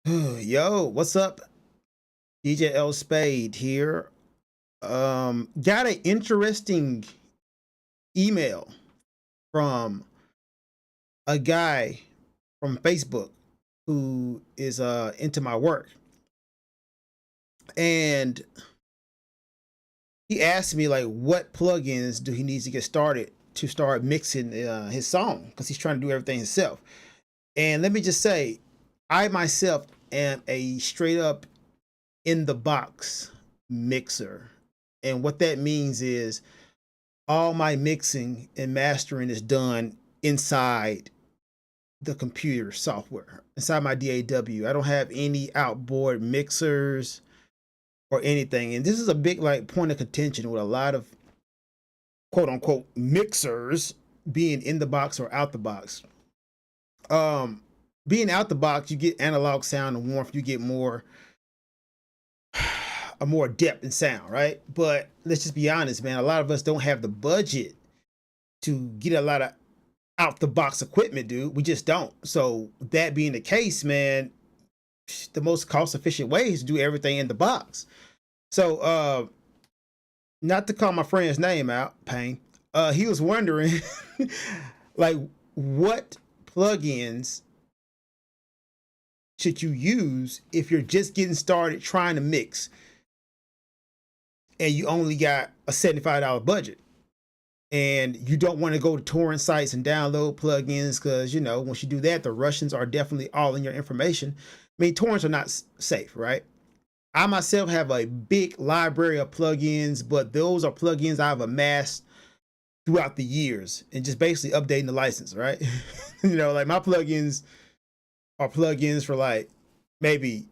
Yo, what's up? DJ L-Spade here. Got an interesting email from a guy from Facebook who is into my work. And he asked me like what plugins do he needs to get started to start mixing his song because he's trying to do everything himself. And let me just say, I myself am a straight up in the box mixer. And what that means is all my mixing and mastering is done inside the computer software, inside my DAW. I don't have any outboard mixers or anything. And this is a big like point of contention with a lot of quote unquote mixers being in the box or out the box. Um Being out the box, you get analog sound and warmth, you get more a more depth in sound, right? But let's just be honest, man. A lot of us don't have the budget to get a lot of out the box equipment, dude. We just don't. So that being the case, man, the most cost efficient way is to do everything in the box. So not to call my friend's name out, Pain. He was wondering like what plugins should you use if you're just getting started trying to mix and you only got a $75 budget and you don't want to go to torrent sites and download plugins because, you know, once you do that, the Russians are definitely all in your information. I mean, torrents are not safe, right? I myself have a big library of plugins, but those are plugins I've amassed throughout the years and just basically updating the license, right? You know, like my plugins are plugins for like maybe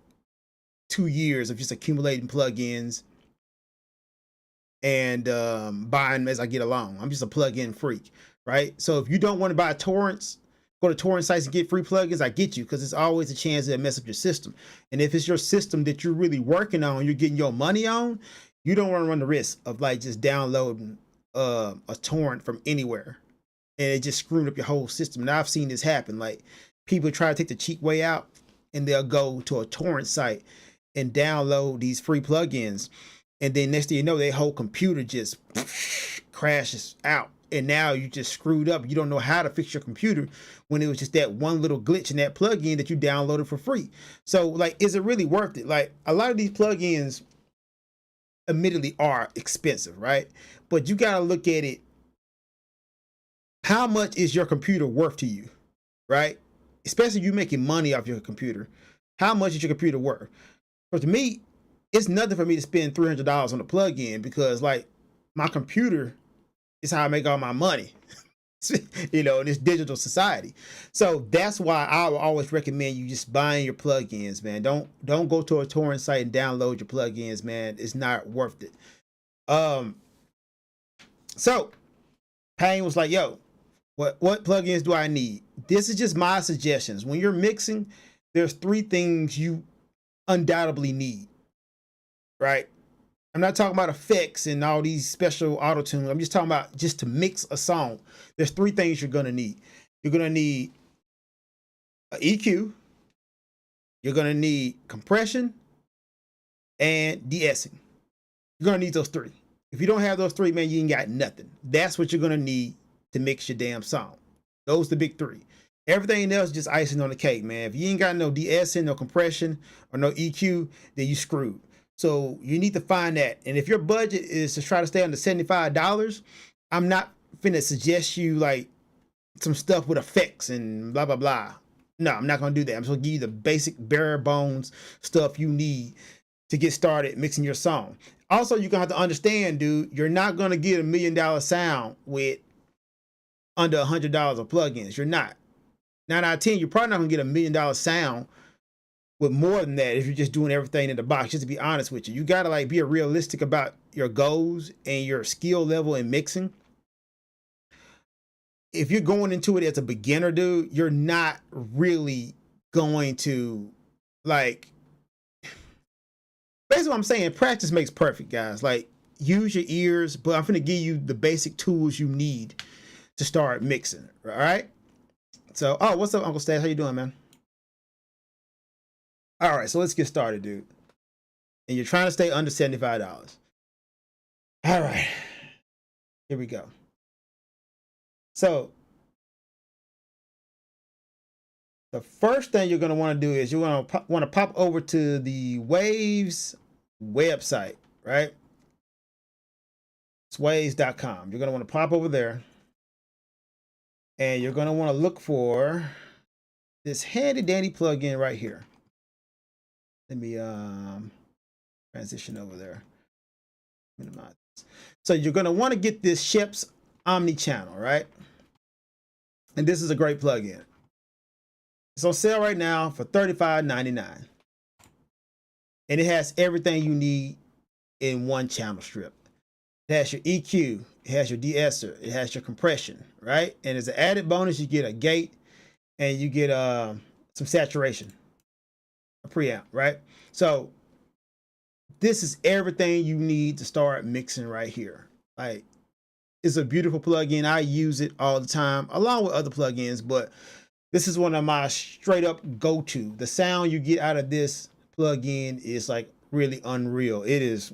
2 years of just accumulating plugins and buying them as I get along. I'm just a plug-in freak, right? So if you don't want to buy torrents, go to torrent sites and get free plugins, I get you, because it's always a chance to mess up your system. And if it's your system that you're really working on, you're getting your money on, you don't want to run the risk of like just downloading a torrent from anywhere and it just screwed up your whole system. And I've seen this happen. Like people try to take the cheap way out and they'll go to a torrent site and download these free plugins. And then next thing you know, their whole computer just crashes out. And now you just screwed up. You don't know how to fix your computer when it was just that one little glitch in that plugin that you downloaded for free. So like, is it really worth it? Like a lot of these plugins admittedly are expensive, right? But you got to look at it. How much is your computer worth to you, right? Especially you making money off your computer. How much is your computer worth? But to me, it's nothing for me to spend $300 on a plugin because like my computer is how I make all my money, you know, in this digital society. So that's why I will always recommend you just buying your plugins, man. Don't go to a torrent site and download your plugins, man. It's not worth it. Um, so Payne was like, yo, what plugins do I need? This is just my suggestions. When you're mixing, there's 3 things you undoubtedly need, right? I'm not talking about effects and all these special auto tunes. I'm just talking about just to mix a song. There's 3 things you're gonna need. You're gonna need an EQ. You're gonna need compression and de-essing. You're gonna need those 3. If you don't have those 3, man, you ain't got nothing. That's what you're gonna need to mix your damn song. Those are the big 3. Everything else is just icing on the cake, man. If you ain't got no de-essing, no compression, or no EQ, then you screwed. So you need to find that. And if your budget is to try to stay under $75, I'm not finna suggest you like some stuff with effects and blah, blah, blah. No, I'm not gonna do that. I'm just gonna give you the basic bare bones stuff you need to get started mixing your song. Also, you're gonna have to understand, dude, you're not gonna get $1 million sound with under $100 of plugins. You're not. 9 out of 10, you're probably not gonna get $1 million sound with more than that if you're just doing everything in the box. Just to be honest with you, you gotta like be realistic about your goals and your skill level in mixing. If you're going into it as a beginner, dude, you're not really going to like, basically what I'm saying, practice makes perfect, guys. Like use your ears, but I'm gonna give you the basic tools you need to start mixing, all right? So, oh, what's up, Uncle Stash? How you doing, man? All right, so let's get started, dude. And you're trying to stay under $75. All right, here we go. So the first thing you're going to want to do is you're going to want to pop over to the Waves website, right? It's waves.com. You're going to want to pop over there, and you're going to want to look for this handy dandy plugin right here. Let me transition over there. Minimize this. So you're going to want to get this Shep's Omni Channel, right? And this is a great plugin. It's on sale right now for $35.99. And it has everything you need in one channel strip. It has your EQ, it has your de-esser, it has your compression, right? And as an added bonus, you get a gate and you get some saturation, a preamp, right? So this is everything you need to start mixing right here. Like, it's a beautiful plugin. I use it all the time along with other plugins, but this is one of my straight up go-to. The sound you get out of this plugin is like really unreal. It is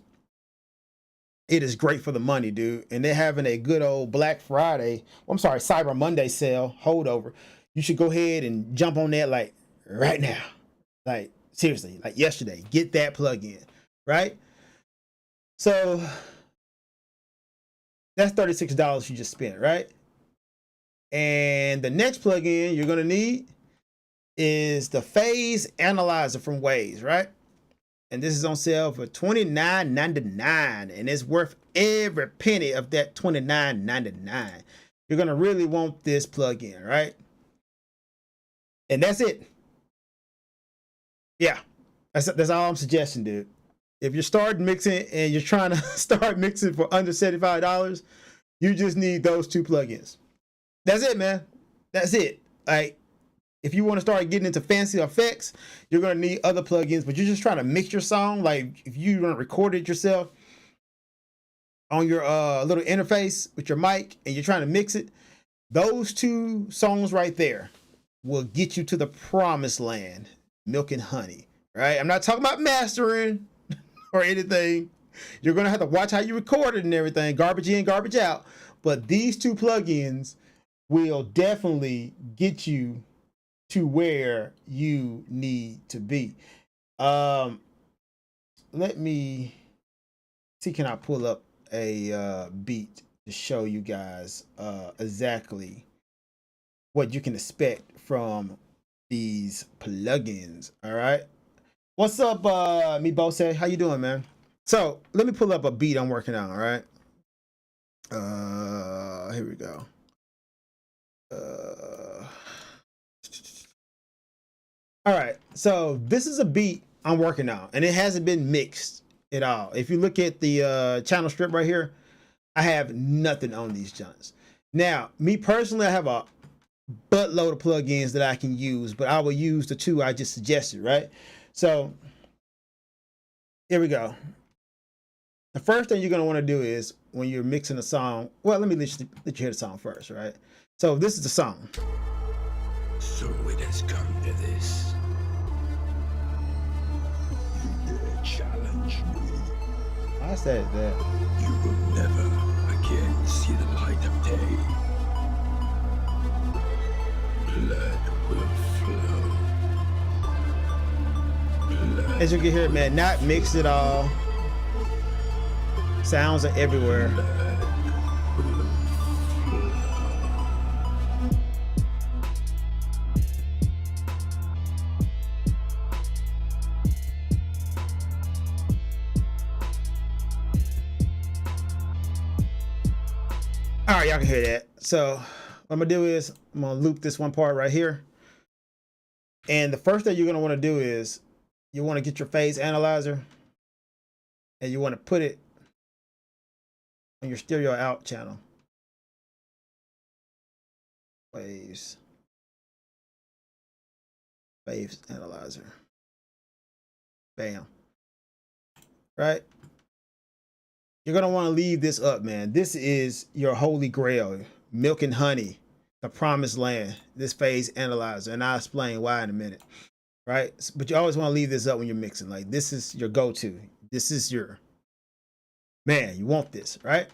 great for the money, dude. And they're having a good old Black Friday, Cyber Monday sale holdover. You should go ahead and jump on that like right now. Like seriously, like yesterday, get that plugin, right? So that's $36 you just spent, right? And the next plugin you're gonna need is the Phase Analyzer from Waves, right? And this is on sale for $29.99, and it's worth every penny of that $29.99. You're gonna really want this plugin, right? And that's it. Yeah, that's all I'm suggesting, dude. If you're starting mixing and you're trying to start mixing for under $75, you just need those two plugins. That's it, man. That's it. Like, if you want to start getting into fancy effects, you're going to need other plugins, but you're just trying to mix your song. Like, if you're going to record it yourself on your little interface with your mic and you're trying to mix it, those two songs right there will get you to the promised land, milk and honey, right? I'm not talking about mastering or anything. You're going to have to watch how you record it and everything, garbage in, garbage out. But these two plugins will definitely get you to where you need to be. Let me see, can I pull up a beat to show you guys exactly what you can expect from these plugins. All right, what's up, me Bose? How you doing, man? So let me pull up a beat I'm working on. All right, here we go. All right, so this is a beat I'm working on, and it hasn't been mixed at all. If you look at the channel strip right here, I have nothing on these joints. Now, me personally, I have a buttload of plugins that I can use, but I will use the two I just suggested, right? So here we go. The first thing you're going to want to do is when you're mixing a song, well, let you hear the song first, right? So this is the song. So it has come to this. You dare challenge me. I said that. You will never again see the light of day. Blood will flow. Blood. As you can hear, man, not mixed at all. Sounds are everywhere. All right, y'all can hear that. So what I'm gonna do is I'm gonna loop this one part right here. And the first thing you're gonna want to do is you want to get your phase analyzer and you want to put it on your stereo out channel. Phase analyzer. Bam. Right? You're going to want to leave this up, man. This is your holy grail, milk and honey, the promised land, this phase analyzer. And I'll explain why in a minute. right? But you always want to leave this up when you're mixing. Like this is your go-to. This is your, man, you want this, right?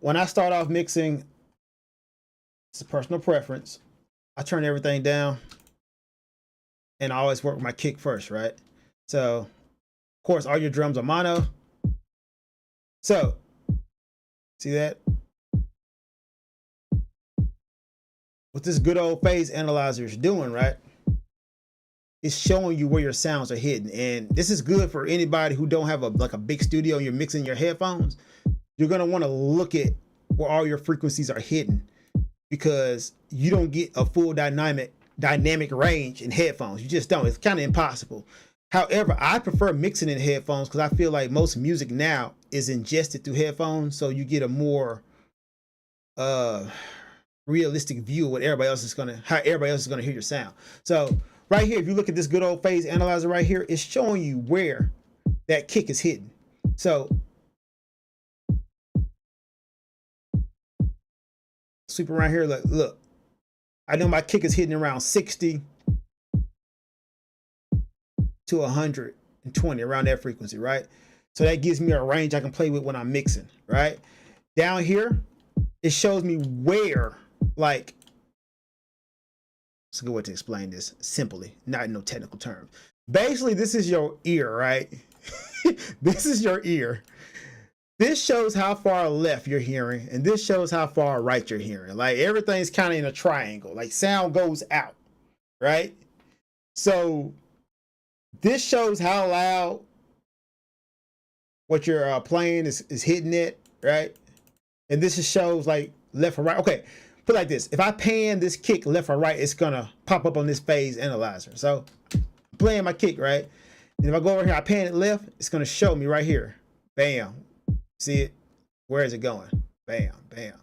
When I start off mixing, it's a personal preference. I turn everything down and I always work with my kick first, right? So, of course, all your drums are mono. So, see that? What this good old phase analyzer is doing, right? It's showing you where your sounds are hidden. And this is good for anybody who don't have a big studio and you're mixing your headphones. You're gonna wanna look at where all your frequencies are hidden because you don't get a full dynamic range in headphones. You just don't. It's kind of impossible. However, I prefer mixing in headphones because I feel like most music now is ingested through headphones, so you get a more realistic view of what everybody else is how everybody else is gonna hear your sound. So right here, if you look at this good old phase analyzer right here, it's showing you where that kick is hidden. So sweep around here, look, I know my kick is hitting around 60 to 120, around that frequency, right? So that gives me a range I can play with when I'm mixing, right? Down here, it shows me where, like, it's a good way to explain this simply, not in no technical terms. Basically, this is your ear, right? This is your ear. This shows how far left you're hearing, and this shows how far right you're hearing. Like everything's kind of in a triangle, like sound goes out, right? So this shows how loud what you're playing is hitting it, right? And this just shows like left or right. Okay, put it like this. If I pan this kick left or right, it's gonna pop up on this phase analyzer. So I'm playing my kick, right? And if I go over here, I pan it left, it's gonna show me right here. Bam. See it? Where is it going? Bam, bam.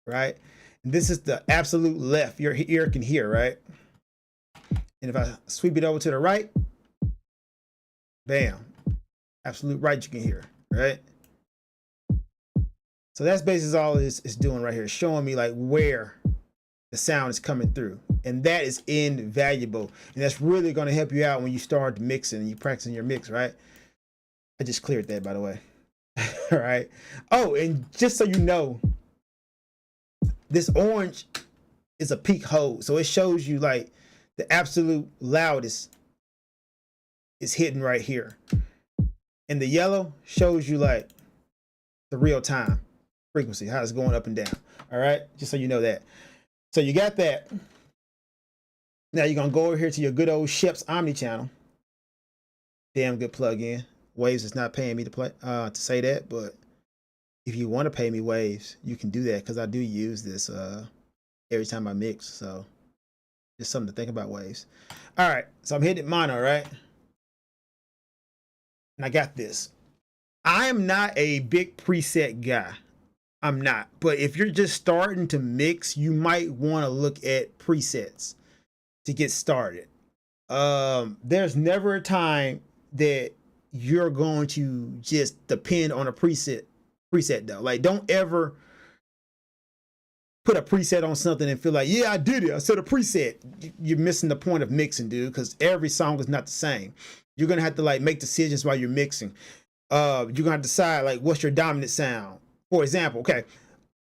Right? And this is the absolute left your ear can hear, right? And if I sweep it over to the right, bam. Absolute right you can hear, right? So that's basically all it's doing right here, showing me like where the sound is coming through. And that is invaluable. And that's really going to help you out when you start mixing and you practicing your mix, right? I just cleared that, by the way. All right. Oh, and just so you know, this orange is a peak hold. So it shows you like the absolute loudest is hidden right here. And the yellow shows you like the real time frequency, how it's going up and down. All right. Just so you know that. So you got that. Now you're going to go over here to your good old Shep's Omni channel. Damn good plug-in. Waves is not paying me to play to say that, but if you want to pay me Waves, you can do that because I do use this every time I mix. So just something to think about, Waves. All right, so I'm hitting mono, right? And I got this. I am not a big preset guy. I'm not. But if you're just starting to mix, you might want to look at presets to get started. There's never a time that you're going to just depend on a preset though. Like don't ever put a preset on something and feel like, yeah, I did it, I set a preset. You're missing the point of mixing, dude, because every song is not the same. You're gonna have to like make decisions while you're mixing. You're gonna have to decide like what's your dominant sound. For example, okay,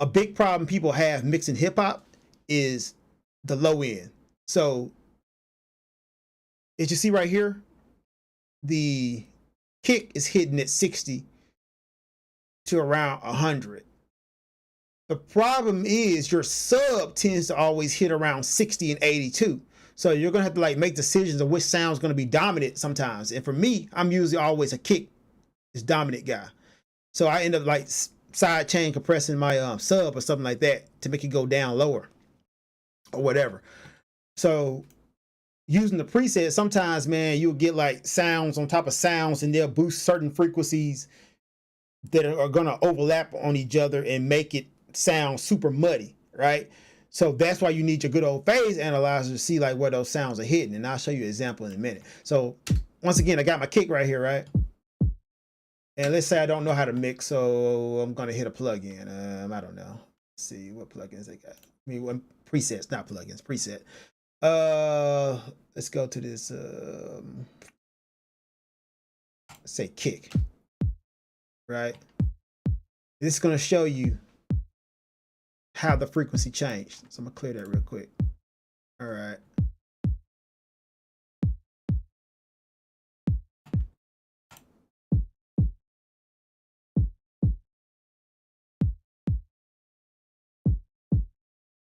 a big problem people have mixing hip-hop is the low end. So as you see right here, the kick is hitting at 60 to around 100. The problem is your sub tends to always hit around 60 and 82. So you're gonna have to like make decisions of which sound is gonna be dominant sometimes. And for me, I'm usually always a kick is dominant guy. So I end up like side chain compressing my sub or something like that to make it go down lower or whatever. So using the preset, sometimes, man, you'll get like sounds on top of sounds and they'll boost certain frequencies that are going to overlap on each other and make it sound super muddy, right? So that's why you need your good old phase analyzer to see like where those sounds are hidden. And I'll show you an example in a minute. So once again, I got my kick right here, right? And let's say I don't know how to mix, so I'm going to hit a plugin. I don't know. Let's see what plugins they got. I mean, presets, not plugins, preset. Let's go to this, let's say kick, right? This is going to show you how the frequency changed. So I'm gonna clear that real quick. All right.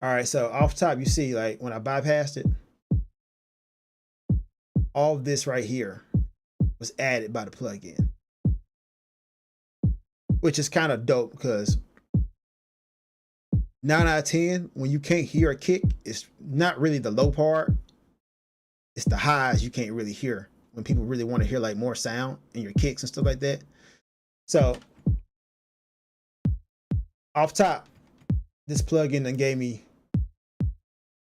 All right, so off top, you see, like when I bypassed it, all of this right here was added by the plugin, which is kind of dope because 9 out of 10, when you can't hear a kick, it's not really the low part. It's the highs you can't really hear when people really want to hear like more sound in your kicks and stuff like that. So off top, this plugin then gave me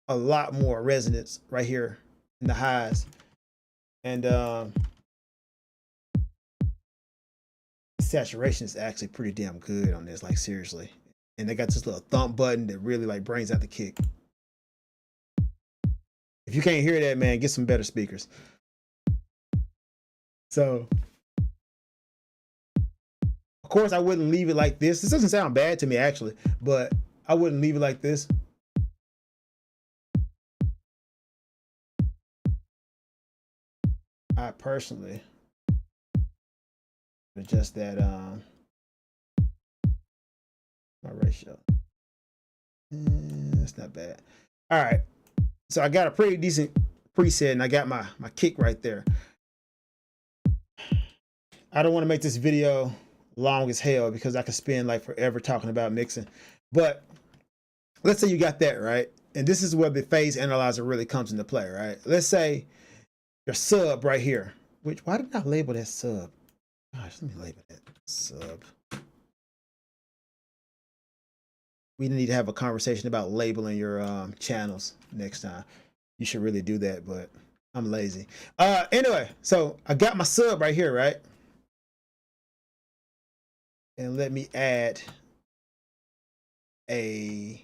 a lot more resonance right here in the highs. And saturation is actually pretty damn good on this, like seriously. And they got this little thump button that really like brings out the kick. If you can't hear that, man, get some better speakers. So of course I wouldn't leave it like this. This doesn't sound bad to me actually, but I wouldn't leave it like this. I personally adjust that my ratio. That's not bad. All right, so I got a pretty decent preset and I got my kick right there. I don't want to make this video long as hell because I could spend like forever talking about mixing, but let's say you got that right, and this is where the phase analyzer really comes into play, right? Let's say your sub right here, which, why did I label that sub? Gosh, let me label that sub. We need to have a conversation about labeling your channels next time. You should really do that, but I'm lazy. Anyway, so I got my sub right here, right? And let me add a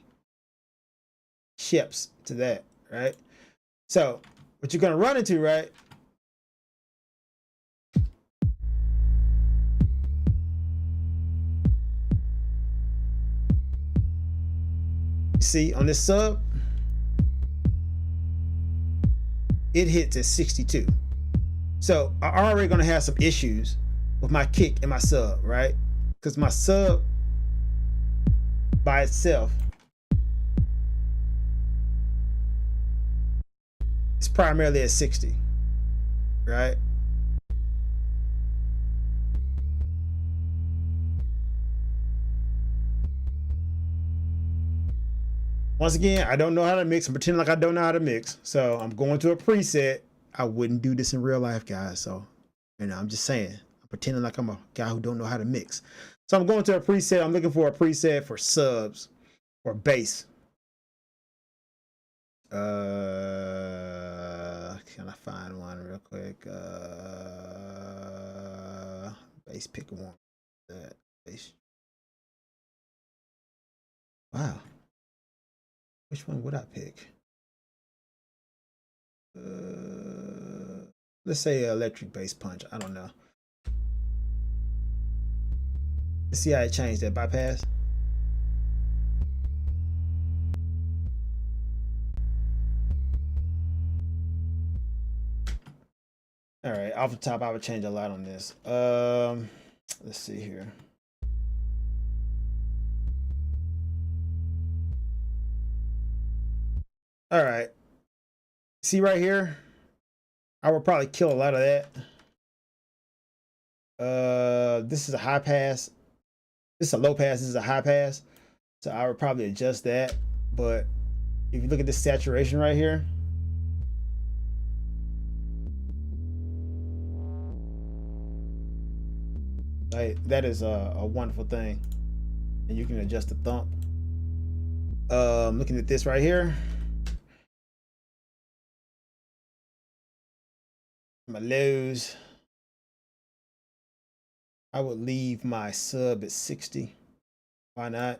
chips to that, right? So what you're gonna run into, right? You see on this sub, it hits at 62. So I'm already gonna have some issues with my kick and my sub, right? Because my sub by itself is primarily at 60, right? Once again, I don't know how to mix. I'm pretending like I don't know how to mix. So I'm going to a preset. I wouldn't do this in real life, guys. So, you know, I'm just saying. I'm pretending like I'm a guy who don't know how to mix. So I'm going to a preset. I'm looking for a preset for subs or bass. Can I find one real quick? Bass, pick one. That bass. Wow. Which one would I pick? Let's say electric bass punch. I don't know. Let's see how it changed that bypass. All right, off the top, I would change a lot on this. Let's see here. All right. See right here? I would probably kill a lot of that. This is a high pass. This is a low pass. This is a high pass. So I would probably adjust that. But if you look at this saturation right here, like that is a wonderful thing. And you can adjust the thump. Looking at this right here, my lows, I would leave my sub at 60. Why not?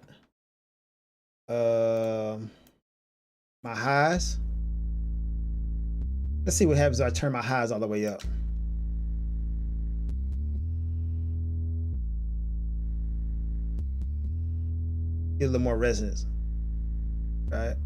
my highs. Let's see what happens if I turn my highs all the way up. Get a little more resonance, right?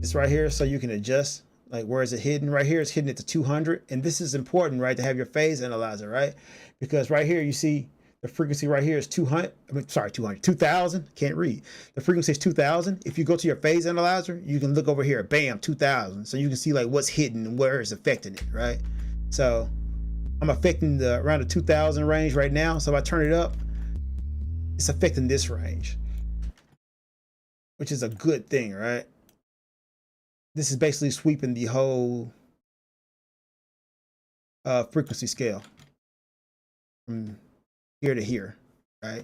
It's right here, so you can adjust. Like, where is it hidden? Right here, it's hidden at the 200. And this is important, right, to have your phase analyzer, right? Because right here, you see the frequency right here is 200. I mean, sorry, 200, 2000. Can't read. The frequency is 2000. If you go to your phase analyzer, you can look over here, bam, 2000. So you can see like what's hidden and where it's affecting it, right? So I'm affecting the around the 2000 range right now. So if I turn it up, it's affecting this range, which is a good thing, right? This is basically sweeping the whole frequency scale from here to here, right?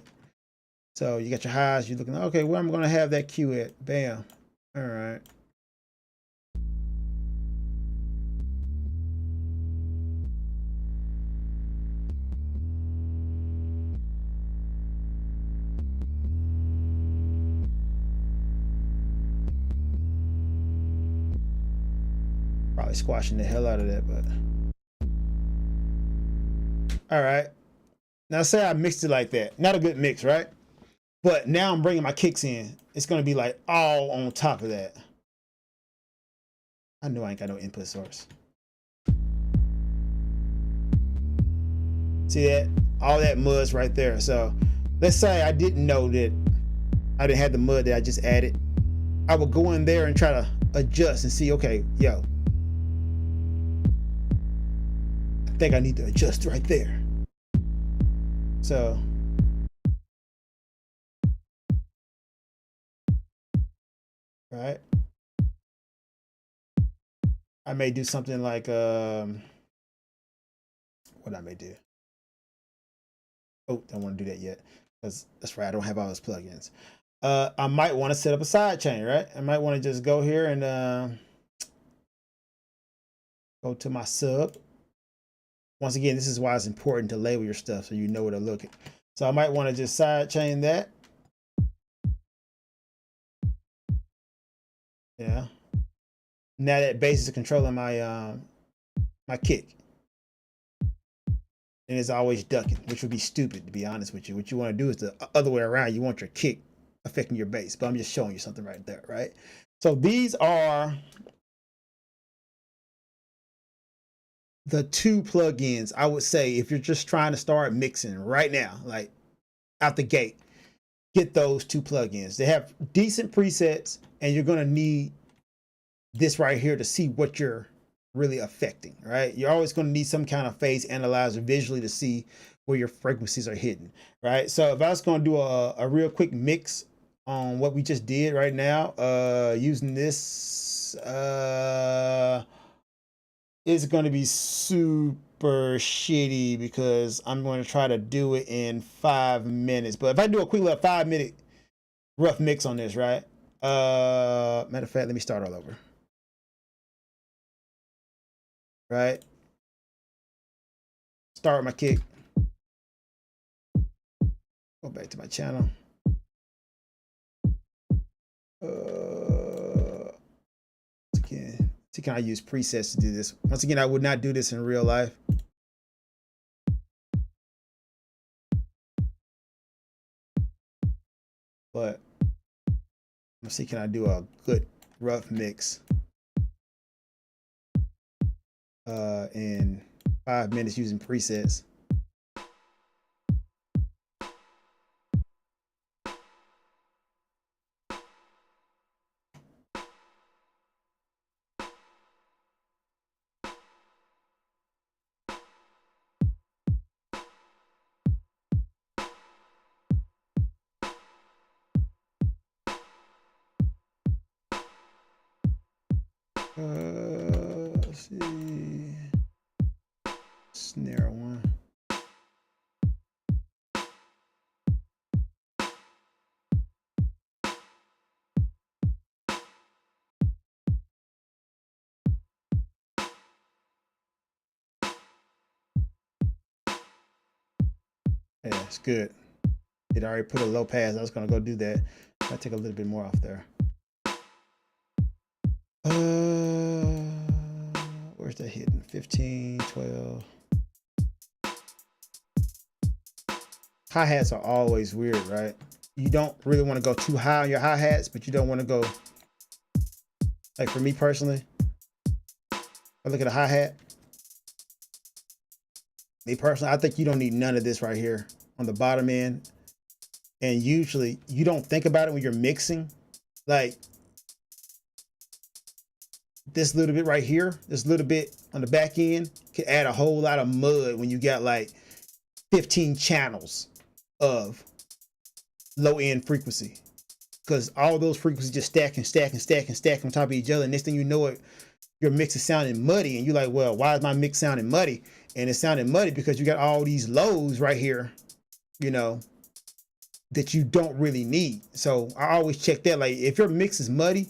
So you got your highs, you're looking, okay, where I'm gonna have that Q at? Bam. All right. Probably squashing the hell out of that, but all right. Now say I mixed it like that. Not a good mix, right? But now I'm bringing my kicks in. It's gonna be like all on top of that. I know I ain't got no input source. See that? All that mud's right there. So let's say I didn't know that I didn't have the mud that I just added. I would go in there and try to adjust and see, okay, yo, I think I need to adjust right there. So right, I may do something like what I may do. Oh, don't want to do that yet, because that's right, I don't have all those plugins. I might want to set up a side chain, right? I might want to just go here and go to my sub. Once again, this is why it's important to label your stuff so you know where to look at. So I might want to just side chain that. Yeah. Now that bass is controlling my my kick. And it's always ducking, which would be stupid, to be honest with you. What you want to do is the other way around. You want your kick affecting your bass, but I'm just showing you something right there, right? So these are the two plugins I would say if you're just trying to start mixing right now, like out the gate, get those two plugins. They have decent presets, and you're going to need this right here to see what you're really affecting, right? You're always going to need some kind of phase analyzer visually to see where your frequencies are hidden, right? So if I was going to do a real quick mix on what we just did right now, using this, it's going to be super shitty because I'm going to try to do it in 5 minutes. But if I do a quick little 5-minute rough mix on this, right? Matter of fact, let me start all over. Right? Start my kick. Go back to my channel. Again, see, can I use presets to do this? Once again, I would not do this in real life. But let's see, can I do a good rough mix in 5 minutes using presets? Let's see. Snare one. Yeah, it's good. It already put a low pass. I was gonna go do that. I take a little bit more off there. Where's that hidden? 15, 12. Hi-hats are always weird, right? You don't really want to go too high on your hi-hats, but you don't want to go, like for me personally, I look at a hi-hat. Me personally, I think you don't need none of this right here on the bottom end. And usually you don't think about it when you're mixing. Like this little bit right here, this little bit on the back end can add a whole lot of mud when you got like 15 channels of low end frequency, because all those frequencies just stack and stack and stack and stack on top of each other. And next thing you know it, your mix is sounding muddy, and you're like, well, why is my mix sounding muddy? And it's sounding muddy because you got all these lows right here, you know, that you don't really need. So I always check that. Like if your mix is muddy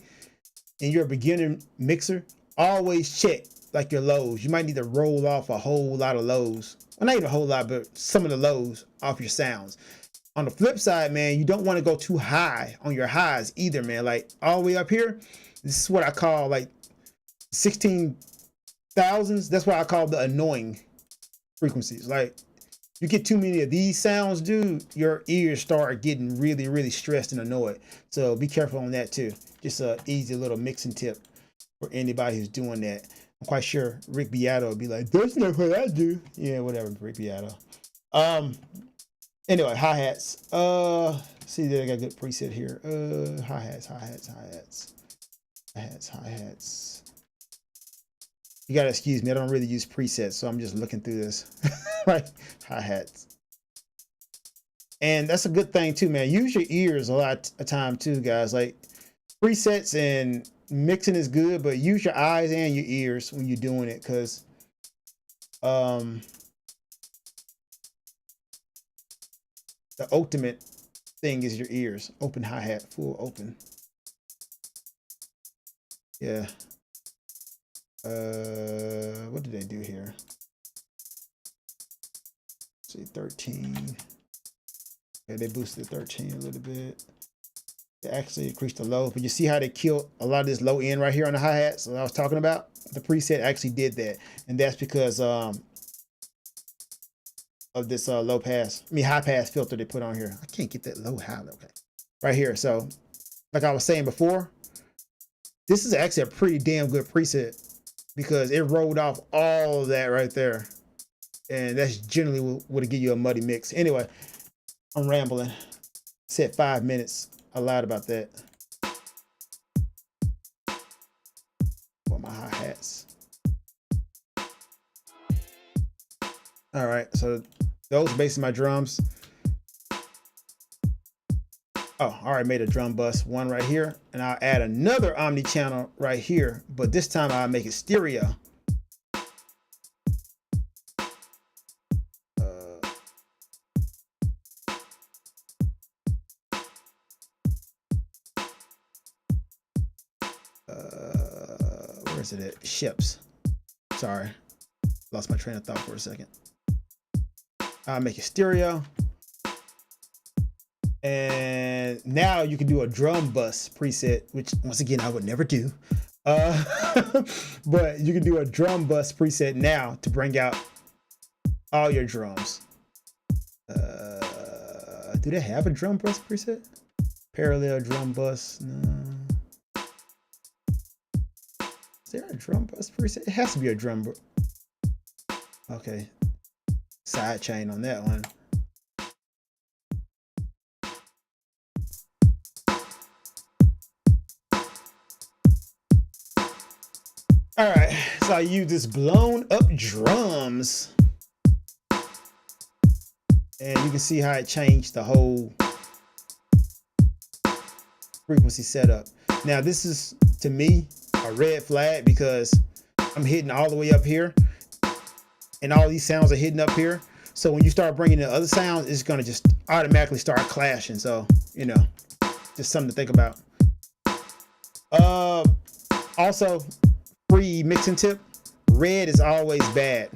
and you're a beginner mixer, always check like your lows. You might need to roll off a whole lot of lows. Well, not even a whole lot, but some of the lows off your sounds. On the flip side, man, you don't want to go too high on your highs either, man. Like all the way up here, this is what I call like 16,000s. That's what I call the annoying frequencies. Like you get too many of these sounds, dude, your ears start getting really, really stressed and annoyed. So be careful on that too. Just a easy little mixing tip for anybody who's doing that. I'm quite sure Rick Beato would be like, that's not what I do. Yeah, whatever, Rick Beato. Anyway, hi-hats. See that I got a good preset here. Hi-hats. You gotta excuse me, I don't really use presets, so I'm just looking through this. Right, hi-hats. And that's a good thing too, man. Use your ears a lot of time too, guys. Like presets and mixing is good, but use your eyes and your ears when you're doing it, because the ultimate thing is your ears. Open hi-hat, full open. Yeah. What did they do here? Let's see, 13. Yeah, they boosted 13 a little bit. They actually increased the low, but you see how they killed a lot of this low end right here on the hi-hats that I was talking about? The preset actually did that, and that's because of this high pass filter they put on here. I can't get that low high. Okay, right here. So like I was saying before, this is actually a pretty damn good preset because it rolled off all of that right there, and that's generally what would give you a muddy mix. Anyway, I'm rambling. Said 5 minutes. I lied about that. For my hi-hats. All right, so those are basically my drums. Oh, I already made a drum bus, one right here, and I'll add another omni channel right here, but this time I'll make it stereo. Where's it at? Ships. Sorry, lost my train of thought for a second. I'll make it stereo. And now you can do a drum bus preset, which once again, I would never do. But you can do a drum bus preset now to bring out all your drums. Do they have a drum bus preset? Parallel drum bus, no. Is there a drum bus preset? It has to be a drum bus. Okay. Side chain on that one. All right, so I use this blown up drums, and you can see how it changed the whole frequency setup. Now this is, to me, a red flag because I'm hitting all the way up here and all these sounds are hitting up here. So when you start bringing in other sounds, it's gonna just automatically start clashing. So, you know, just something to think about. Also, free mixing tip, red is always bad.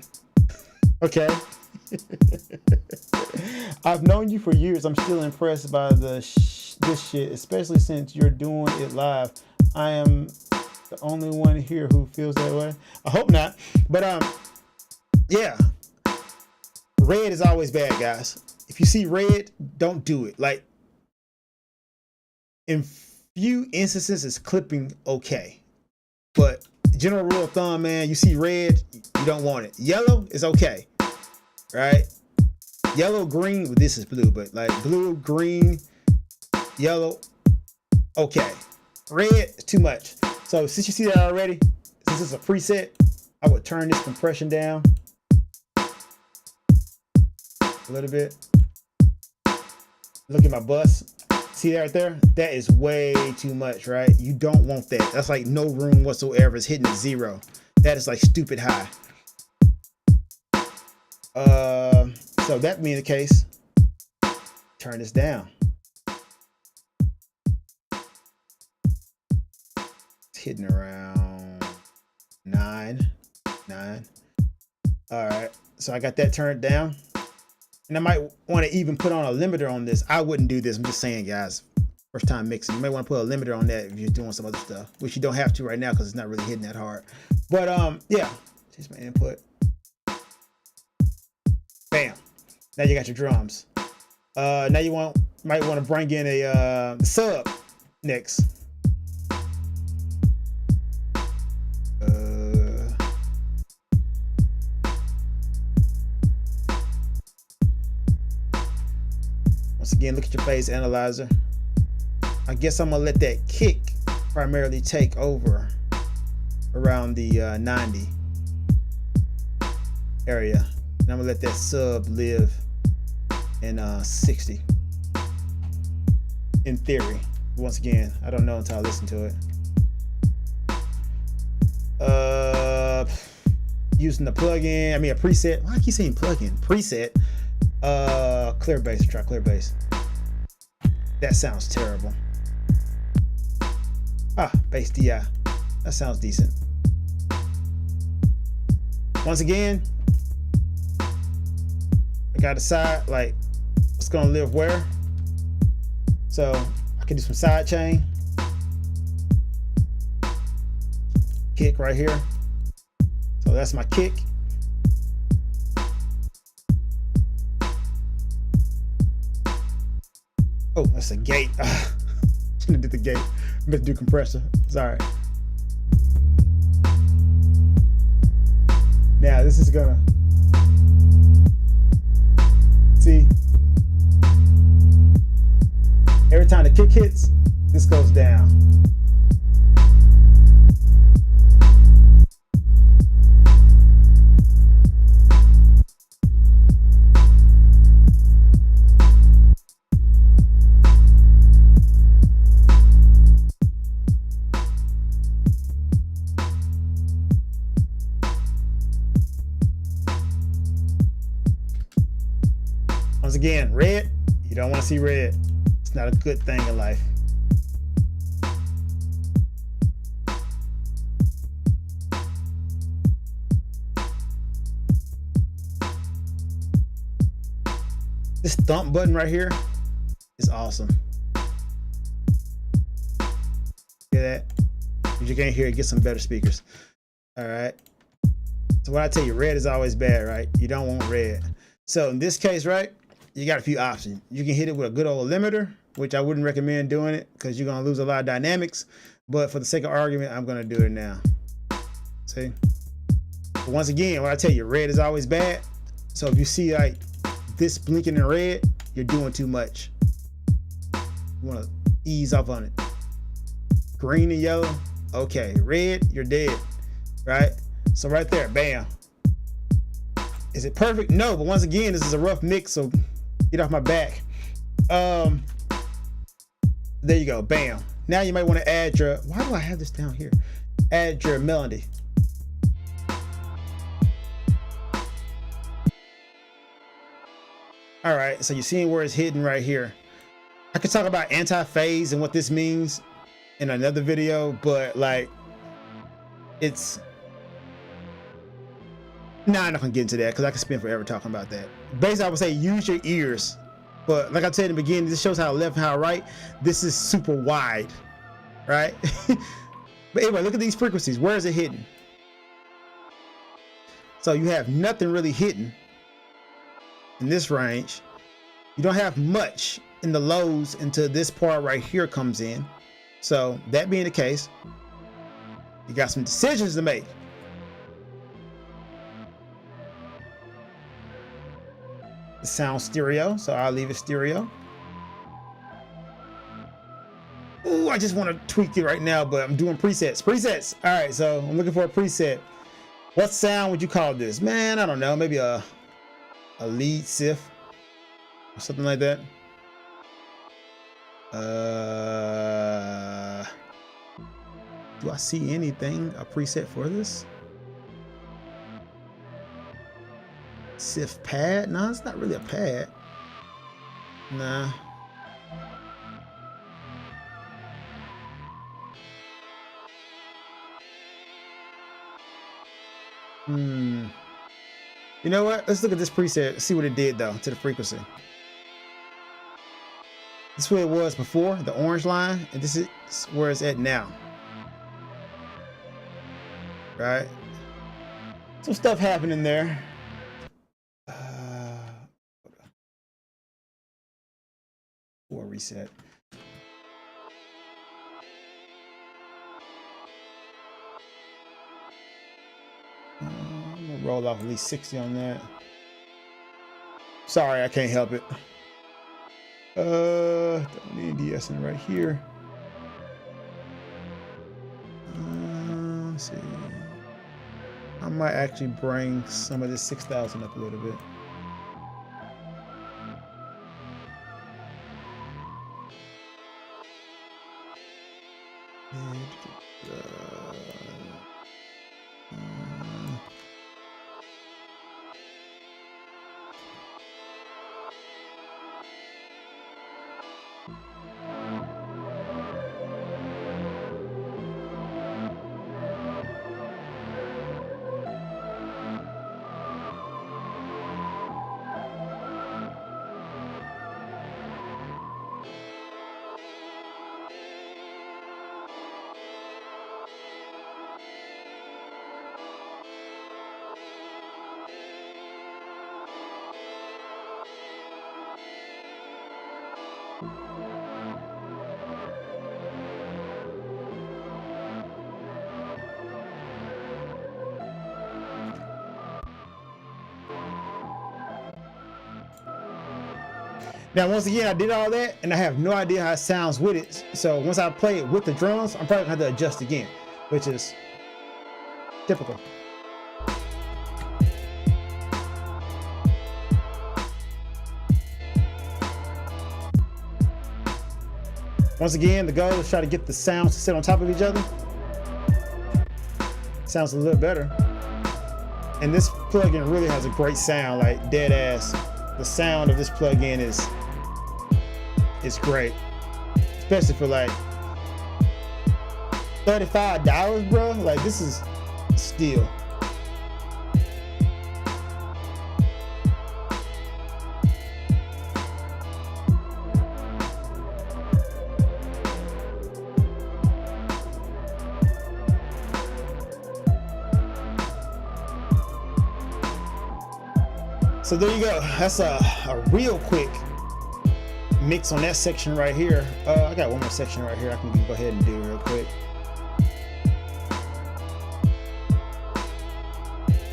Okay. I've known you for years. I'm still impressed by this shit, especially since you're doing it live. I am the only one here who feels that way? I hope not. But yeah, red is always bad, guys. If you see red, don't do it. Like, in few instances, it's clipping okay, but general rule of thumb, man, you see red, you don't want it. Yellow is okay, right? Yellow, green, well, this is blue, but like blue, green, yellow, okay. Red, too much. So since you see that already, since it's a preset, I would turn this compression down a little bit. Look at my bus. See that right there? That is way too much, right? You don't want that. That's like no room whatsoever. It's hitting at 0. That is like stupid high. So that being the case, turn this down. It's hitting around 9. All right, so I got that turned down. And I might want to even put on a limiter on this. I wouldn't do this. I'm just saying, guys, first time mixing. You may want to put a limiter on that if you're doing some other stuff, which you don't have to right now because it's not really hitting that hard. But yeah, just my input. Bam. Now you got your drums. Now you might want to bring in a sub next. Once again, look at your phase analyzer. I guess I'm gonna let that kick primarily take over around the 90 area. And I'm gonna let that sub live in 60. In theory. Once again, I don't know until I listen to it. Using the plugin, I mean a preset. Why do I keep saying plugin? Preset. Clear bass. Try clear bass. That sounds terrible. Bass DI. That sounds decent. Once again, I gotta decide like what's gonna live where. So I can do some side chain. Kick right here. So that's my kick. Oh, that's a gate. Shouldn't have did the gate. I'm gonna do compressor. It's all right. Now this is gonna see. Every time the kick hits, this goes down. Once again, red, you don't want to see red. It's not a good thing in life. This thump button right here is awesome. Hear that? If you can't hear it, get some better speakers. All right. So what I tell you, red is always bad, right? You don't want red. So in this case, right, you got a few options. You can hit it with a good old limiter, which I wouldn't recommend doing it because you're gonna lose a lot of dynamics. But for the sake of argument, I'm gonna do it now. See? But once again, what I tell you, red is always bad. So if you see like this blinking in red, you're doing too much. You wanna ease off on it. Green and yellow, okay. Red, you're dead, right? So right there, bam. Is it perfect? No, but once again, this is a rough mix, so get off my back. There you go, bam. Now you might want to add your, why do I have this down here? Add your melody. All right, so you're seeing where it's hidden right here. I could talk about anti-phase and what this means in another video, but like, it's, nah, I'm not gonna get into that because I can spend forever talking about that. Basically, I would say use your ears. But like I said in the beginning, this shows how left and how right. This is super wide, right? But anyway, look at these frequencies. Where is it hitting? So you have nothing really hitting in this range. You don't have much in the lows until this part right here comes in. So that being the case, you got some decisions to make. It sounds stereo, so I'll leave it stereo. Ooh, I just want to tweak it right now, but I'm doing presets. Presets. All right, so I'm looking for a preset. What sound would you call this? Man, I don't know. Maybe a lead sif or something like that. Do I see anything, a preset for this? Sif pad? No, it's not really a pad. Nah. You know what? Let's look at this preset, see what it did though to the frequency. This is where it was before, the orange line, and this is where it's at now. Right? Some stuff happening there. Or reset. I'm gonna roll off at least 60 on that. Sorry, I can't help it. Don't need de-essing right here. Let's see. I might actually bring some of this 6,000 up a little bit. Now, once again, I did all that, and I have no idea how it sounds with it. So once I play it with the drums, I'm probably gonna have to adjust again, which is typical. Once again, the goal is try to get the sounds to sit on top of each other. Sounds a little better. And this plugin really has a great sound, like dead ass. The sound of this plugin is great, especially for like $35, bro. Like, this is a steal. So there you go. That's a real quick mix on that section right here. I got one more section right here I can go ahead and do real quick.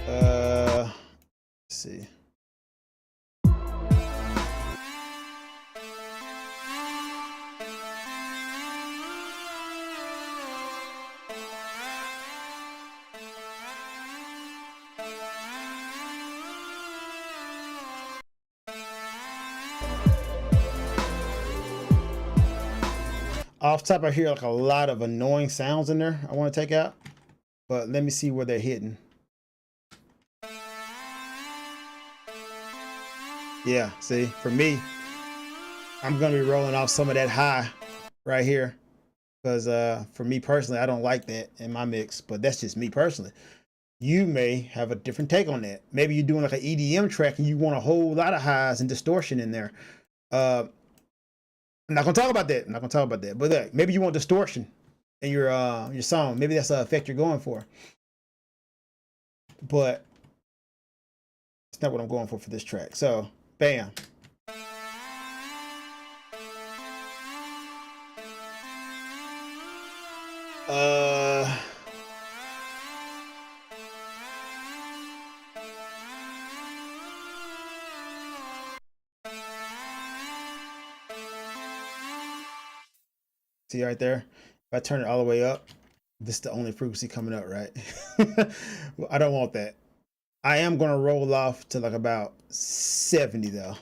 Let's see. Off top, I hear like a lot of annoying sounds in there I want to take out, but let me see where they're hitting. Yeah, see, for me, I'm going to be rolling off some of that high right here because for me personally, I don't like that in my mix, but that's just me personally. You may have a different take on that. Maybe you're doing like an EDM track and you want a whole lot of highs and distortion in there. I'm not gonna talk about that. I'm not gonna talk about that. But maybe you want distortion. in your song. Maybe that's the effect you're going for, but it's not what I'm going for this track. So, bam. See right there? If I turn it all the way up, this is the only frequency coming up, right? I don't want that. I am going to roll off to like about 70 though.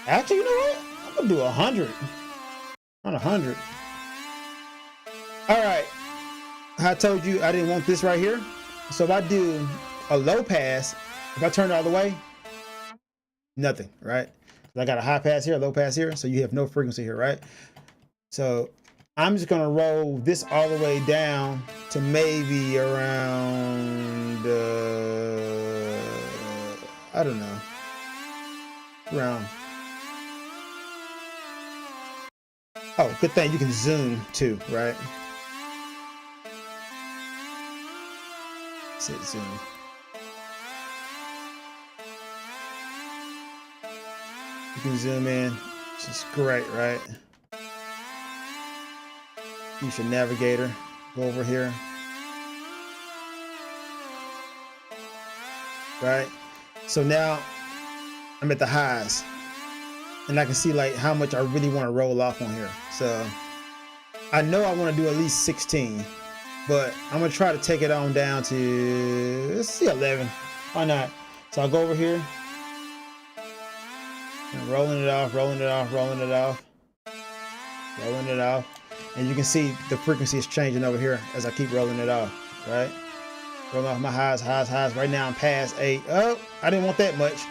Actually, you know what? I'm going to do 100. On 100. All right. I told you I didn't want this right here. So if I do a low pass, if I turn it all the way, nothing, right? I got a high pass here, a low pass here, so you have no frequency here, right? So I'm just gonna roll this all the way down to maybe around, I don't know, around. Oh, good thing you can zoom too, right? Let's hit zoom. You can zoom in, which is great, right? Use your navigator, go over here. Right? So now I'm at the highs. And I can see like how much I really want to roll off on here. So I know I want to do at least 16, but I'm going to try to take it on down to, let's see, 11. Why not? So I'll go over here. And rolling it off, rolling it off, rolling it off, rolling it off. And you can see the frequency is changing over here as I keep rolling it off, right? Rolling off my highs, highs, highs. Right now I'm past 8. Oh, I didn't want that much.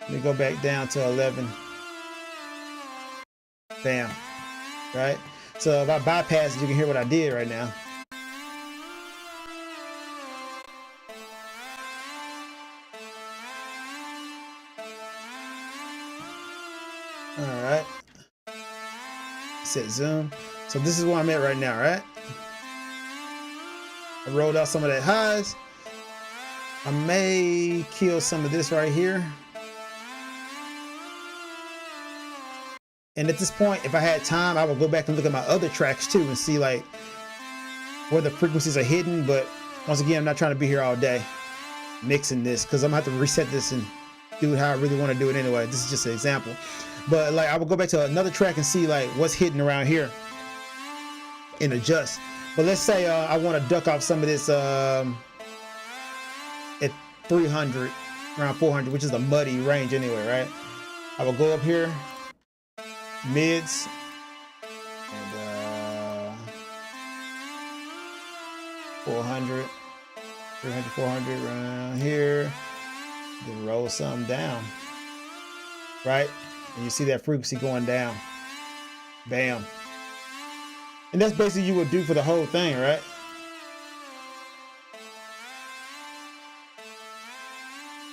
Let me go back down to 11. Bam, right? So if I bypass it, you can hear what I did right now. All right. Set zoom. So this is where I'm at right now, right? I rolled out some of that highs. I may kill some of this right here. And at this point, if I had time, I would go back and look at my other tracks too and see like where the frequencies are hidden. But once again, I'm not trying to be here all day mixing this because I'm gonna have to reset this and do it how I really want to do it anyway. This is just an example. But like I will go back to another track and see like what's hidden around here and adjust. But let's say I want to duck off some of this at 300, around 400, which is a muddy range anyway, right? I will go up here, mids, and 400, 300, 400 around here, then roll something down, right? And you see that frequency going down. Bam. And that's basically you would do for the whole thing, right?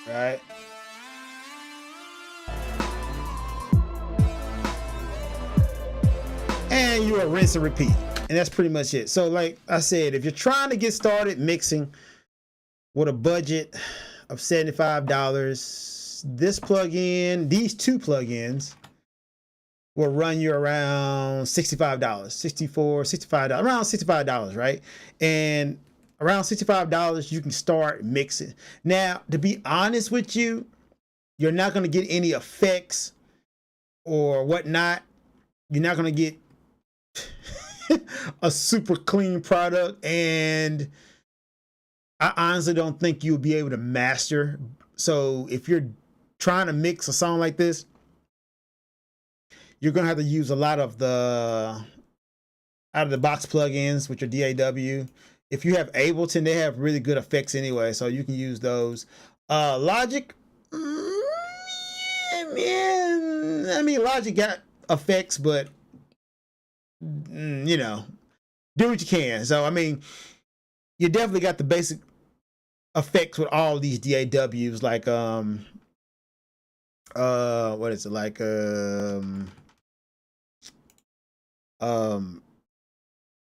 Right. And you will rinse and repeat. And that's pretty much it. So like I said, if you're trying to get started mixing with a budget of $75, this plugin, these two plugins will run you around $65, $64, $65, around $65, right? And around $65, you can start mixing. Now, to be honest with you, you're not going to get any effects or whatnot. You're not going to get a super clean product. And I honestly don't think you'll be able to master. So if you're trying to mix a song like this, you're going to have to use a lot of the out of the box plugins, which are DAW. If you have Ableton, they have really good effects anyway, so you can use those. Logic, I mean, Logic got effects, but you know, do what you can. So I mean, you definitely got the basic effects with all these DAWs, like what is it, like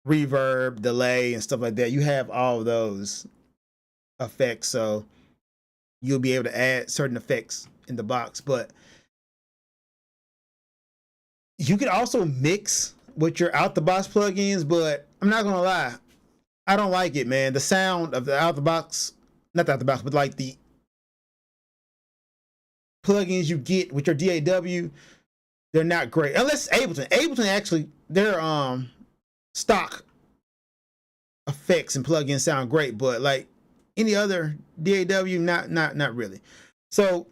reverb, delay, and stuff like that. You have all of those effects, so you'll be able to add certain effects in the box. But you can also mix with your out the box plugins, but I'm not gonna lie, I don't like it, man. The sound of the out the box, not the out the box, but like the plugins you get with your DAW, they're not great. Unless Ableton. Ableton actually, their stock effects and plugins sound great, but like any other DAW, not really. So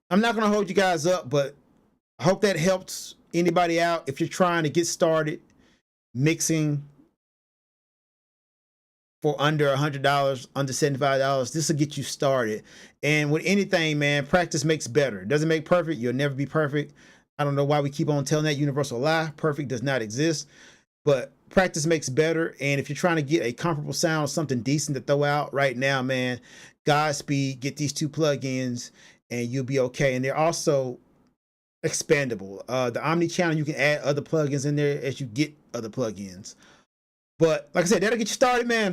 I'm not gonna hold you guys up, but I hope that helps anybody out if you're trying to get started mixing for under $100, under $75. This will get you started. And with anything, man, practice makes better. It doesn't make perfect. You'll never be perfect. I don't know why we keep on telling that universal lie. Perfect does not exist, but practice makes better. And if you're trying to get a comparable sound, something decent to throw out right now, man, Godspeed, get these 2 plugins and you'll be okay. And they're also expandable. The Omni channel, you can add other plugins in there as you get other plugins. But like I said, that'll get you started, man.